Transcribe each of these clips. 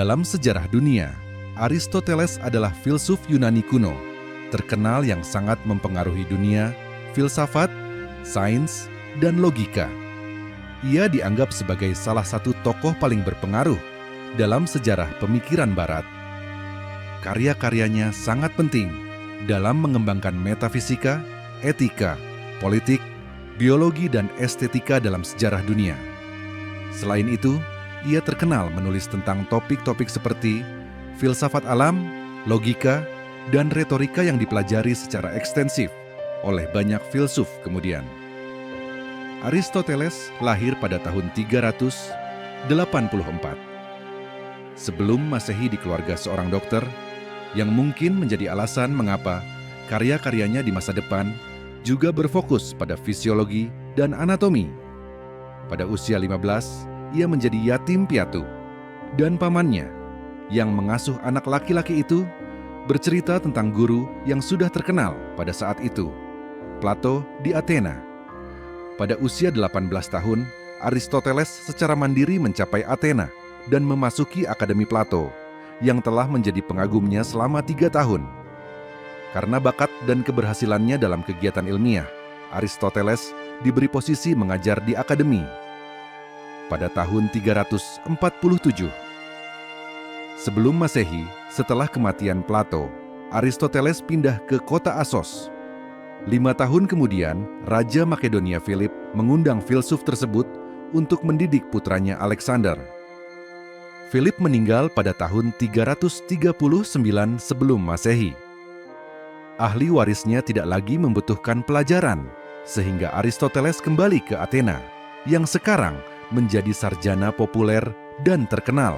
Dalam sejarah dunia, Aristoteles adalah filsuf Yunani kuno, terkenal yang sangat mempengaruhi dunia, filsafat, sains, dan logika. Ia dianggap sebagai salah satu tokoh paling berpengaruh dalam sejarah pemikiran Barat. Karya-karyanya sangat penting dalam mengembangkan metafisika, etika, politik, biologi, dan estetika dalam sejarah dunia. Selain itu, ia terkenal menulis tentang topik-topik seperti filsafat alam, logika, dan retorika yang dipelajari secara ekstensif oleh banyak filsuf kemudian. Aristoteles lahir pada tahun 384 sebelum Masehi di keluarga seorang dokter, yang mungkin menjadi alasan mengapa karya-karyanya di masa depan juga berfokus pada fisiologi dan anatomi. Pada usia 15, ia menjadi yatim piatu, dan pamannya yang mengasuh anak laki-laki itu bercerita tentang guru yang sudah terkenal pada saat itu, Plato di Athena. Pada usia 18 tahun, Aristoteles secara mandiri mencapai Athena dan memasuki Akademi Plato, yang telah menjadi pengagumnya selama 3 tahun. Karena bakat dan keberhasilannya dalam kegiatan ilmiah, Aristoteles diberi posisi mengajar di akademi. Pada tahun 347 sebelum Masehi, setelah kematian Plato, Aristoteles pindah ke kota Assos. 5 tahun kemudian, Raja Makedonia Philip mengundang filsuf tersebut untuk mendidik putranya Alexander. Philip meninggal pada tahun 339 sebelum Masehi. Ahli warisnya tidak lagi membutuhkan pelajaran, sehingga Aristoteles kembali ke Athena, yang sekarang menjadi sarjana populer dan terkenal.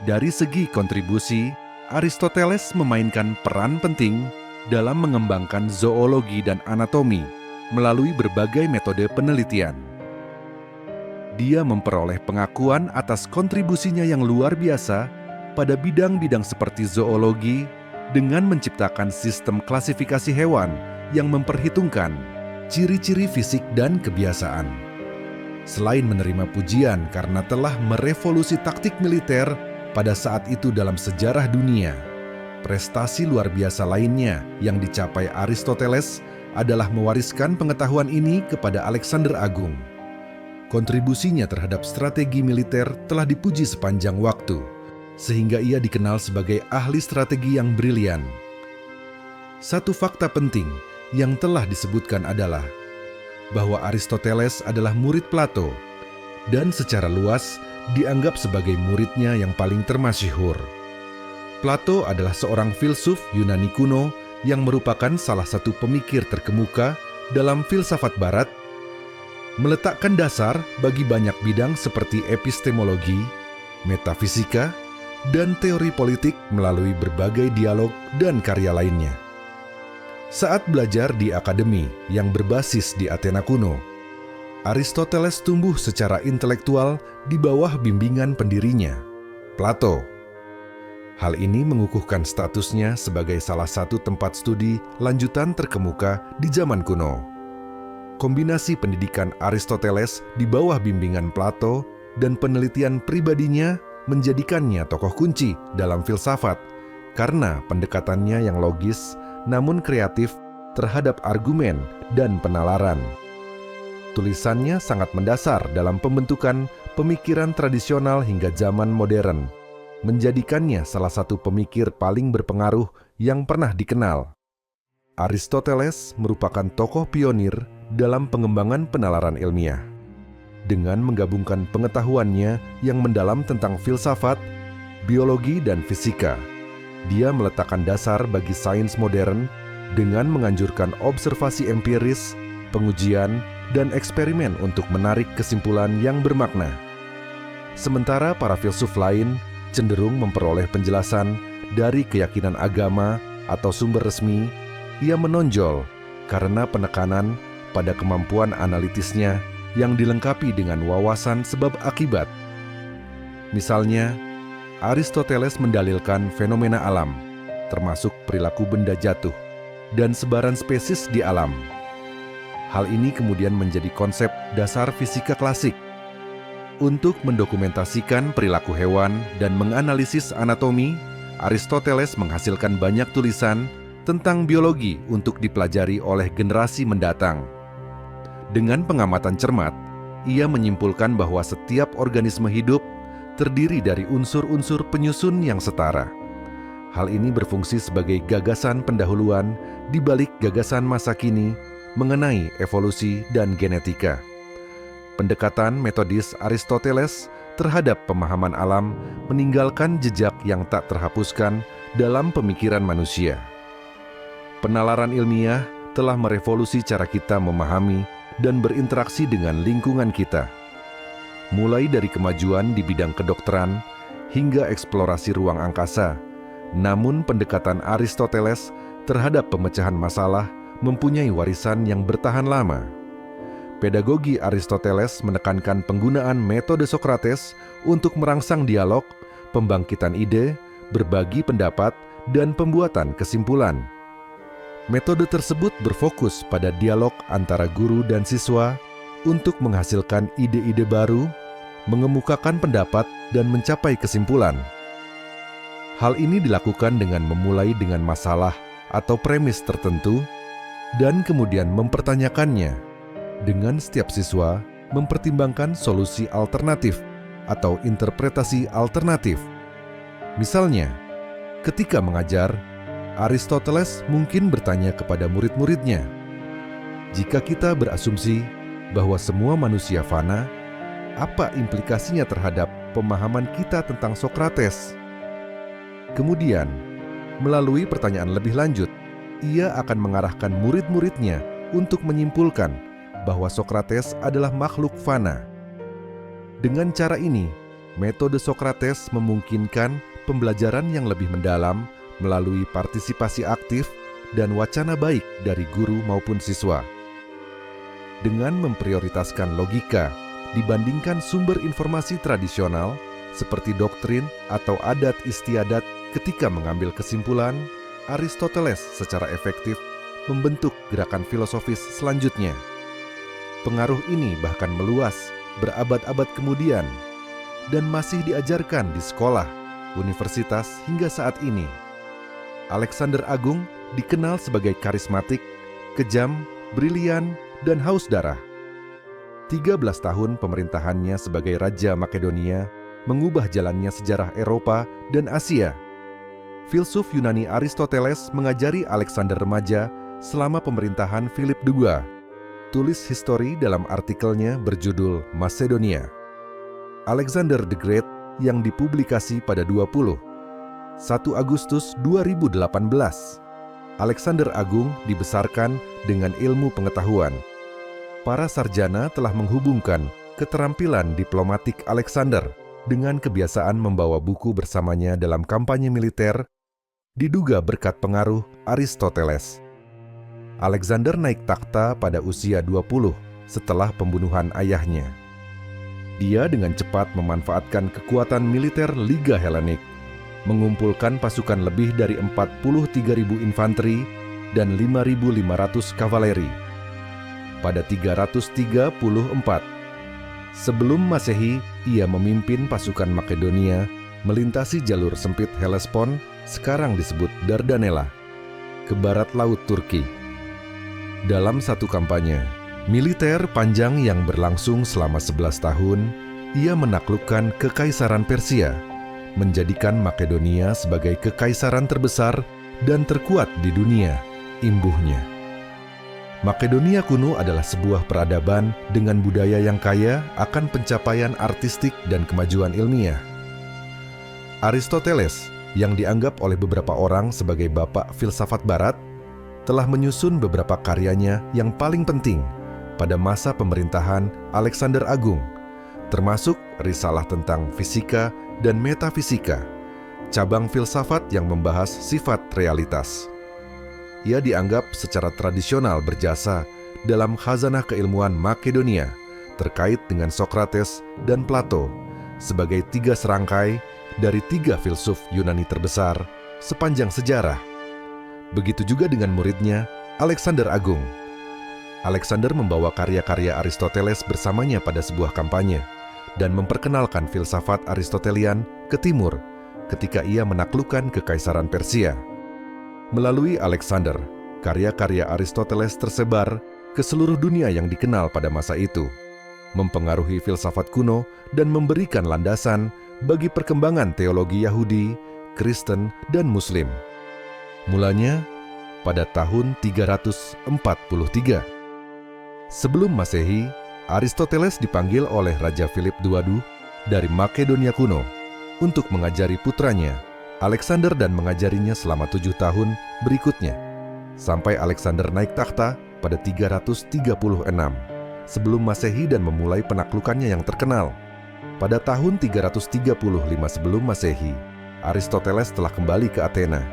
Dari segi kontribusi, Aristoteles memainkan peran penting dalam mengembangkan zoologi dan anatomi melalui berbagai metode penelitian. Dia memperoleh pengakuan atas kontribusinya yang luar biasa pada bidang-bidang seperti zoologi dengan menciptakan sistem klasifikasi hewan yang memperhitungkan ciri-ciri fisik dan kebiasaan. Selain menerima pujian karena telah merevolusi taktik militer pada saat itu dalam sejarah dunia, prestasi luar biasa lainnya yang dicapai Aristoteles adalah mewariskan pengetahuan ini kepada Alexander Agung. Kontribusinya terhadap strategi militer telah dipuji sepanjang waktu, sehingga ia dikenal sebagai ahli strategi yang brilian. Satu fakta penting yang telah disebutkan adalah bahwa Aristoteles adalah murid Plato dan secara luas dianggap sebagai muridnya yang paling termasyhur. Plato adalah seorang filsuf Yunani kuno yang merupakan salah satu pemikir terkemuka dalam filsafat Barat, meletakkan dasar bagi banyak bidang seperti epistemologi, metafisika, dan teori politik melalui berbagai dialog dan karya lainnya. Saat belajar di akademi yang berbasis di Athena kuno, Aristoteles tumbuh secara intelektual di bawah bimbingan pendirinya, Plato. Hal ini mengukuhkan statusnya sebagai salah satu tempat studi lanjutan terkemuka di zaman kuno. Kombinasi pendidikan Aristoteles di bawah bimbingan Plato dan penelitian pribadinya menjadikannya tokoh kunci dalam filsafat karena pendekatannya yang logis namun kreatif terhadap argumen dan penalaran. Tulisannya sangat mendasar dalam pembentukan pemikiran tradisional hingga zaman modern, menjadikannya salah satu pemikir paling berpengaruh yang pernah dikenal. Aristoteles merupakan tokoh pionir dalam pengembangan penalaran ilmiah. Dengan menggabungkan pengetahuannya yang mendalam tentang filsafat, biologi, dan fisika, dia meletakkan dasar bagi sains modern dengan menganjurkan observasi empiris, pengujian, dan eksperimen untuk menarik kesimpulan yang bermakna. Sementara para filsuf lain cenderung memperoleh penjelasan dari keyakinan agama atau sumber resmi, ia menonjol karena penekanan pada kemampuan analitisnya yang dilengkapi dengan wawasan sebab akibat. Misalnya, Aristoteles mendalilkan fenomena alam, termasuk perilaku benda jatuh, dan sebaran spesies di alam. Hal ini kemudian menjadi konsep dasar fisika klasik. Untuk mendokumentasikan perilaku hewan dan menganalisis anatomi, Aristoteles menghasilkan banyak tulisan tentang biologi untuk dipelajari oleh generasi mendatang. Dengan pengamatan cermat, ia menyimpulkan bahwa setiap organisme hidup terdiri dari unsur-unsur penyusun yang setara. Hal ini berfungsi sebagai gagasan pendahuluan di balik gagasan masa kini mengenai evolusi dan genetika. Pendekatan metodis Aristoteles terhadap pemahaman alam meninggalkan jejak yang tak terhapuskan dalam pemikiran manusia. Penalaran ilmiah telah merevolusi cara kita memahami dan berinteraksi dengan lingkungan kita. Mulai dari kemajuan di bidang kedokteran hingga eksplorasi ruang angkasa, namun pendekatan Aristoteles terhadap pemecahan masalah mempunyai warisan yang bertahan lama. Pedagogi Aristoteles menekankan penggunaan metode Sokrates untuk merangsang dialog, pembangkitan ide, berbagi pendapat, dan pembuatan kesimpulan. Metode tersebut berfokus pada dialog antara guru dan siswa untuk menghasilkan ide-ide baru, mengemukakan pendapat, dan mencapai kesimpulan. Hal ini dilakukan dengan memulai dengan masalah atau premis tertentu dan kemudian mempertanyakannya. Dengan setiap siswa mempertimbangkan solusi alternatif atau interpretasi alternatif. Misalnya, ketika mengajar, Aristoteles mungkin bertanya kepada murid-muridnya, "Jika kita berasumsi bahwa semua manusia fana, apa implikasinya terhadap pemahaman kita tentang Sokrates?" Kemudian, melalui pertanyaan lebih lanjut, ia akan mengarahkan murid-muridnya untuk menyimpulkan bahwa Sokrates adalah makhluk fana. Dengan cara ini, metode Sokrates memungkinkan pembelajaran yang lebih mendalam melalui partisipasi aktif dan wacana baik dari guru maupun siswa. Dengan memprioritaskan logika dibandingkan sumber informasi tradisional seperti doktrin atau adat istiadat ketika mengambil kesimpulan, Aristoteles secara efektif membentuk gerakan filosofis selanjutnya. Pengaruh ini bahkan meluas berabad-abad kemudian dan masih diajarkan di sekolah, universitas hingga saat ini. Alexander Agung dikenal sebagai karismatik, kejam, brilian, dan haus darah. 13 tahun pemerintahannya sebagai Raja Makedonia mengubah jalannya sejarah Eropa dan Asia. Filsuf Yunani Aristoteles mengajari Alexander remaja selama pemerintahan Philip II. Tulis histori dalam artikelnya berjudul Macedonia. Alexander the Great yang dipublikasi pada 1 Agustus 2018. Alexander Agung dibesarkan dengan ilmu pengetahuan. Para sarjana telah menghubungkan keterampilan diplomatik Alexander dengan kebiasaan membawa buku bersamanya dalam kampanye militer, diduga berkat pengaruh Aristoteles. Alexander naik takhta pada usia 20 setelah pembunuhan ayahnya. Dia dengan cepat memanfaatkan kekuatan militer Liga Helenik, mengumpulkan pasukan lebih dari 43.000 infanteri dan 5.500 kavaleri. Pada 334 sebelum Masehi, ia memimpin pasukan Makedonia melintasi jalur sempit Hellespont, sekarang disebut Dardanella, ke barat laut Turki. Dalam satu kampanye militer panjang yang berlangsung selama 11 tahun, ia menaklukkan Kekaisaran Persia, menjadikan Makedonia sebagai kekaisaran terbesar dan terkuat di dunia. Imbuhnya, Makedonia kuno adalah sebuah peradaban dengan budaya yang kaya akan pencapaian artistik dan kemajuan ilmiah. Aristoteles, yang dianggap oleh beberapa orang sebagai bapak filsafat barat, telah menyusun beberapa karyanya yang paling penting pada masa pemerintahan Alexander Agung, termasuk risalah tentang fisika dan metafisika, cabang filsafat yang membahas sifat realitas. Ia dianggap secara tradisional berjasa dalam khazanah keilmuan Makedonia terkait dengan Sokrates dan Plato sebagai 3 serangkai dari 3 filsuf Yunani terbesar sepanjang sejarah. Begitu juga dengan muridnya, Alexander Agung. Alexander membawa karya-karya Aristoteles bersamanya pada sebuah kampanye, dan memperkenalkan filsafat Aristotelian ke timur ketika ia menaklukkan Kekaisaran Persia. Melalui Alexander, karya-karya Aristoteles tersebar ke seluruh dunia yang dikenal pada masa itu, mempengaruhi filsafat kuno dan memberikan landasan bagi perkembangan teologi Yahudi, Kristen, dan Muslim. Mulanya pada tahun 343. Sebelum Masehi, Aristoteles dipanggil oleh Raja Philip II dari Makedonia kuno untuk mengajari putranya, Alexander, dan mengajarinya selama 7 tahun berikutnya, sampai Alexander naik takhta pada 336 sebelum Masehi dan memulai penaklukannya yang terkenal. Pada tahun 335 sebelum Masehi, Aristoteles telah kembali ke Athena,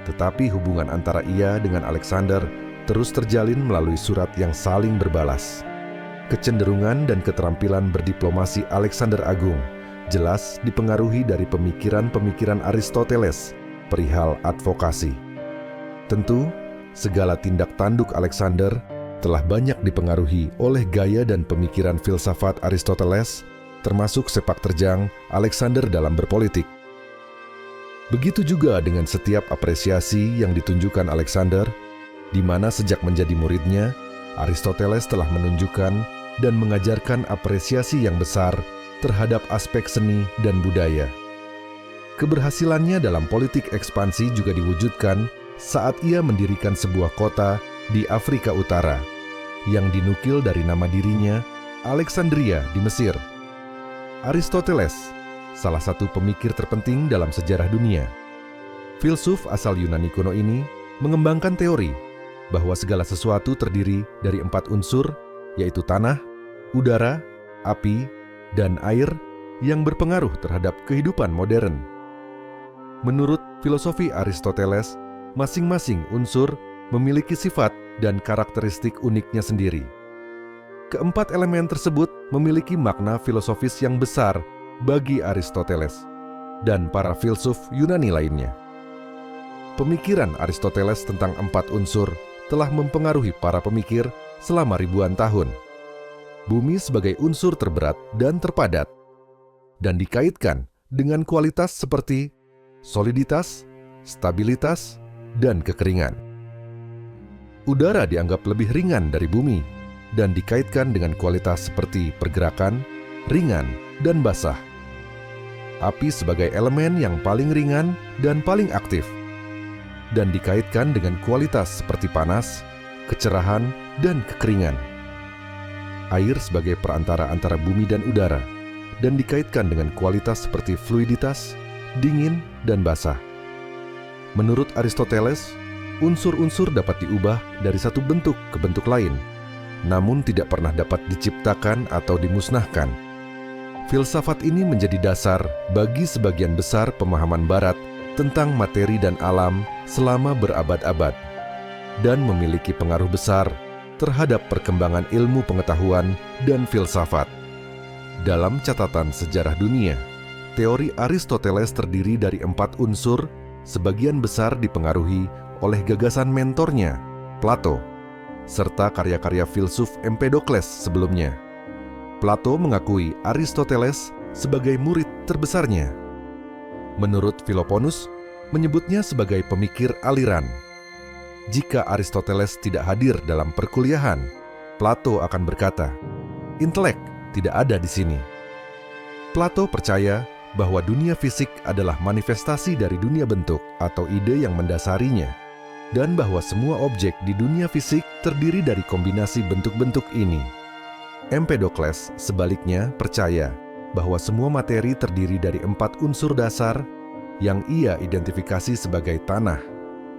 tetapi hubungan antara ia dengan Alexander terus terjalin melalui surat yang saling berbalas. Kecenderungan dan keterampilan berdiplomasi Alexander Agung jelas dipengaruhi dari pemikiran-pemikiran Aristoteles perihal advokasi. Tentu, segala tindak tanduk Alexander telah banyak dipengaruhi oleh gaya dan pemikiran filsafat Aristoteles, termasuk sepak terjang Alexander dalam berpolitik. Begitu juga dengan setiap apresiasi yang ditunjukkan Alexander, di mana sejak menjadi muridnya, Aristoteles telah menunjukkan dan mengajarkan apresiasi yang besar terhadap aspek seni dan budaya. Keberhasilannya dalam politik ekspansi juga diwujudkan saat ia mendirikan sebuah kota di Afrika Utara, yang dinukil dari nama dirinya, Alexandria di Mesir. Aristoteles, salah satu pemikir terpenting dalam sejarah dunia. Filsuf asal Yunani kuno ini mengembangkan teori bahwa segala sesuatu terdiri dari 4 unsur, yaitu tanah, udara, api, dan air yang berpengaruh terhadap kehidupan modern. Menurut filosofi Aristoteles, masing-masing unsur memiliki sifat dan karakteristik uniknya sendiri. Keempat elemen tersebut memiliki makna filosofis yang besar bagi Aristoteles dan para filsuf Yunani lainnya. Pemikiran Aristoteles tentang 4 unsur telah mempengaruhi para pemikir selama ribuan tahun. Bumi sebagai unsur terberat dan terpadat, dan dikaitkan dengan kualitas seperti soliditas, stabilitas, dan kekeringan. Udara dianggap lebih ringan dari bumi, dan dikaitkan dengan kualitas seperti pergerakan, ringan, dan basah. Api sebagai elemen yang paling ringan dan paling aktif, dan dikaitkan dengan kualitas seperti panas, kecerahan, dan kekeringan. Air sebagai perantara antara bumi dan udara, dan dikaitkan dengan kualitas seperti fluiditas, dingin, dan basah. Menurut Aristoteles, unsur-unsur dapat diubah dari satu bentuk ke bentuk lain, namun tidak pernah dapat diciptakan atau dimusnahkan. Filsafat ini menjadi dasar bagi sebagian besar pemahaman Barat tentang materi dan alam selama berabad-abad, dan memiliki pengaruh besar terhadap perkembangan ilmu pengetahuan dan filsafat. Dalam catatan sejarah dunia, teori Aristoteles terdiri dari 4 unsur, sebagian besar dipengaruhi oleh gagasan mentornya, Plato, serta karya-karya filsuf Empedokles sebelumnya. Plato mengakui Aristoteles sebagai murid terbesarnya. Menurut Philoponus, menyebutnya sebagai pemikir aliran. Jika Aristoteles tidak hadir dalam perkuliahan, Plato akan berkata, "Intelek tidak ada di sini." Plato percaya bahwa dunia fisik adalah manifestasi dari dunia bentuk atau ide yang mendasarinya, dan bahwa semua objek di dunia fisik terdiri dari kombinasi bentuk-bentuk ini. Empedokles sebaliknya percaya bahwa semua materi terdiri dari 4 unsur dasar yang ia identifikasi sebagai tanah,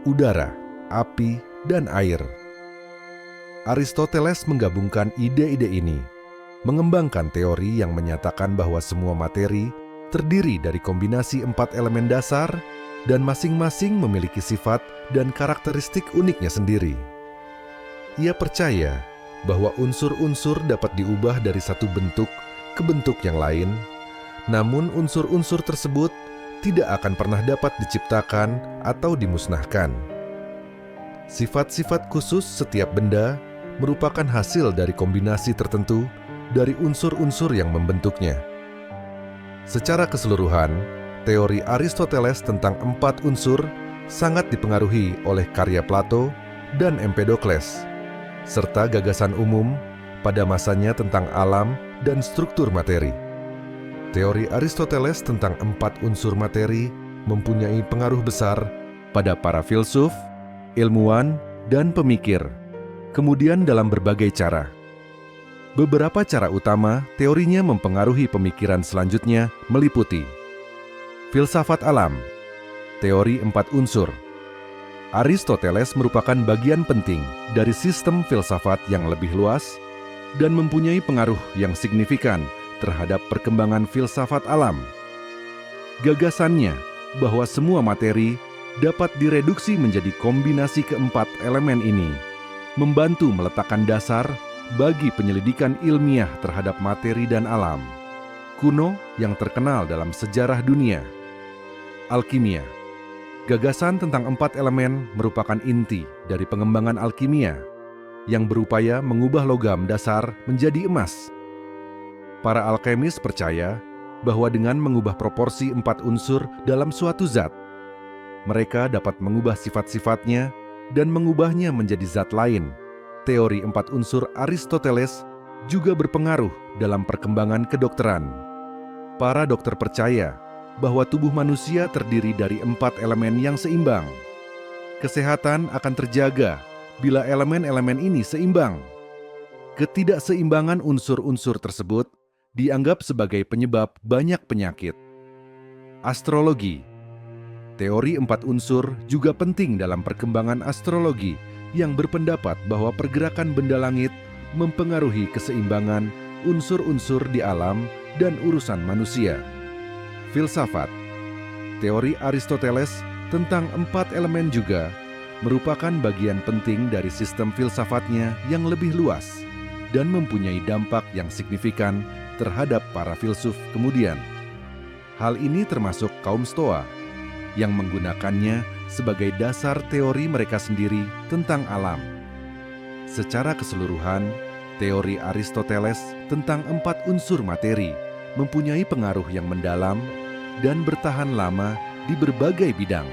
udara, api, dan air. Aristoteles menggabungkan ide-ide ini, mengembangkan teori yang menyatakan bahwa semua materi terdiri dari kombinasi 4 elemen dasar dan masing-masing memiliki sifat dan karakteristik uniknya sendiri. Ia percaya bahwa unsur-unsur dapat diubah dari satu bentuk ke bentuk yang lain, namun unsur-unsur tersebut tidak akan pernah dapat diciptakan atau dimusnahkan. Sifat-sifat khusus setiap benda merupakan hasil dari kombinasi tertentu dari unsur-unsur yang membentuknya. Secara keseluruhan, teori Aristoteles tentang 4 unsur sangat dipengaruhi oleh karya Plato dan Empedokles, serta gagasan umum pada masanya tentang alam dan struktur materi. Teori Aristoteles tentang 4 unsur materi mempunyai pengaruh besar pada para filsuf, ilmuwan, dan pemikir, kemudian dalam berbagai cara. Beberapa cara utama teorinya mempengaruhi pemikiran selanjutnya meliputi filsafat alam, teori 4 unsur. Aristoteles merupakan bagian penting dari sistem filsafat yang lebih luas dan mempunyai pengaruh yang signifikan terhadap perkembangan filsafat alam. Gagasannya bahwa semua materi dapat direduksi menjadi kombinasi keempat elemen ini membantu meletakkan dasar bagi penyelidikan ilmiah terhadap materi dan alam kuno yang terkenal dalam sejarah dunia. Alkimia. Gagasan tentang 4 elemen merupakan inti dari pengembangan alkimia yang berupaya mengubah logam dasar menjadi emas. Para alkemis percaya bahwa dengan mengubah proporsi 4 unsur dalam suatu zat, mereka dapat mengubah sifat-sifatnya dan mengubahnya menjadi zat lain. Teori 4 unsur Aristoteles juga berpengaruh dalam perkembangan kedokteran. Para dokter percaya bahwa tubuh manusia terdiri dari 4 elemen yang seimbang. Kesehatan akan terjaga bila elemen-elemen ini seimbang. Ketidakseimbangan unsur-unsur tersebut dianggap sebagai penyebab banyak penyakit. Astrologi. Teori 4 unsur juga penting dalam perkembangan astrologi yang berpendapat bahwa pergerakan benda langit mempengaruhi keseimbangan unsur-unsur di alam dan urusan manusia. Filsafat. Teori Aristoteles tentang 4 elemen juga merupakan bagian penting dari sistem filsafatnya yang lebih luas dan mempunyai dampak yang signifikan terhadap para filsuf kemudian. Hal ini termasuk kaum Stoa yang menggunakannya sebagai dasar teori mereka sendiri tentang alam. Secara keseluruhan, teori Aristoteles tentang 4 unsur materi mempunyai pengaruh yang mendalam dan bertahan lama di berbagai bidang,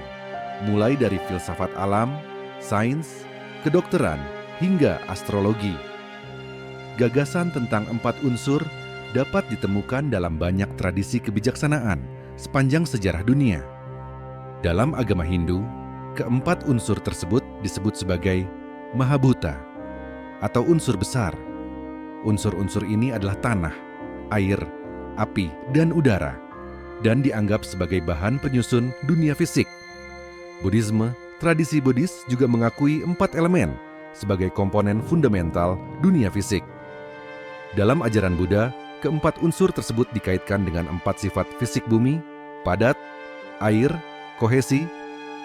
mulai dari filsafat alam, sains, kedokteran, hingga astrologi. Gagasan tentang 4 unsur dapat ditemukan dalam banyak tradisi kebijaksanaan sepanjang sejarah dunia. Dalam agama Hindu, keempat unsur tersebut disebut sebagai Mahabhuta atau unsur besar. Unsur-unsur ini adalah tanah, air, api, dan udara, dan dianggap sebagai bahan penyusun dunia fisik. Buddhisme, tradisi Buddhis juga mengakui 4 elemen sebagai komponen fundamental dunia fisik. Dalam ajaran Buddha, keempat unsur tersebut dikaitkan dengan 4 sifat fisik bumi, padat, air, kohesi,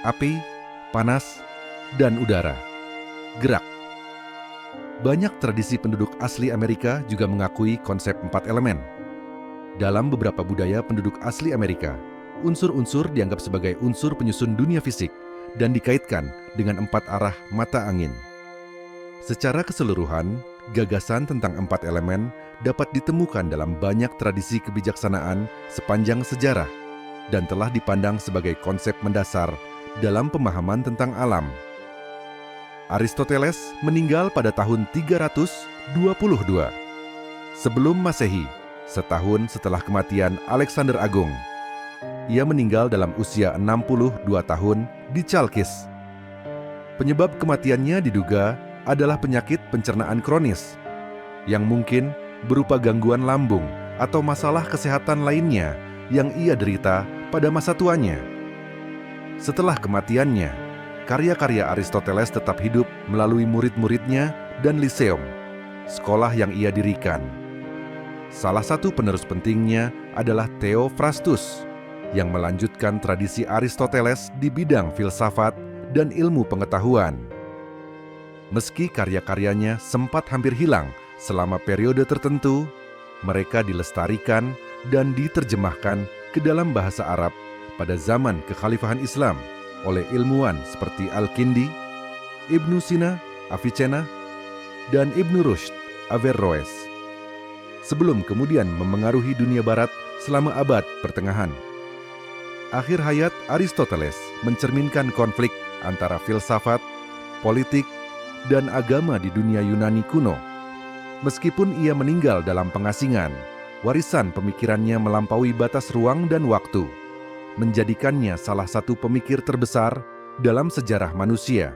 api, panas, dan udara. Gerak. Banyak tradisi penduduk asli Amerika juga mengakui konsep 4 elemen. Dalam beberapa budaya penduduk asli Amerika, unsur-unsur dianggap sebagai unsur penyusun dunia fisik dan dikaitkan dengan 4 arah mata angin. Secara keseluruhan, gagasan tentang 4 elemen dapat ditemukan dalam banyak tradisi kebijaksanaan sepanjang sejarah dan telah dipandang sebagai konsep mendasar dalam pemahaman tentang alam. Aristoteles meninggal pada tahun 322 sebelum Masehi, setahun setelah kematian Alexander Agung. Ia meninggal dalam usia 62 tahun di Chalkis. Penyebab kematiannya diduga adalah penyakit pencernaan kronis yang mungkin berupa gangguan lambung atau masalah kesehatan lainnya yang ia derita pada masa tuanya. Setelah kematiannya, karya-karya Aristoteles tetap hidup melalui murid-muridnya dan Lyceum, sekolah yang ia dirikan. Salah satu penerus pentingnya adalah Theophrastus, yang melanjutkan tradisi Aristoteles di bidang filsafat dan ilmu pengetahuan. Meski karya-karyanya sempat hampir hilang selama periode tertentu, mereka dilestarikan dan diterjemahkan ke dalam bahasa Arab pada zaman kekhalifahan Islam oleh ilmuwan seperti Al-Kindi, Ibnu Sina, Avicenna, dan Ibnu Rushd, Averroes. sebelum kemudian memengaruhi dunia barat selama abad pertengahan. Akhir hayat Aristoteles mencerminkan konflik antara filsafat, politik, dan agama di dunia Yunani kuno. Meskipun ia meninggal dalam pengasingan, warisan pemikirannya melampaui batas ruang dan waktu, menjadikannya salah satu pemikir terbesar dalam sejarah manusia.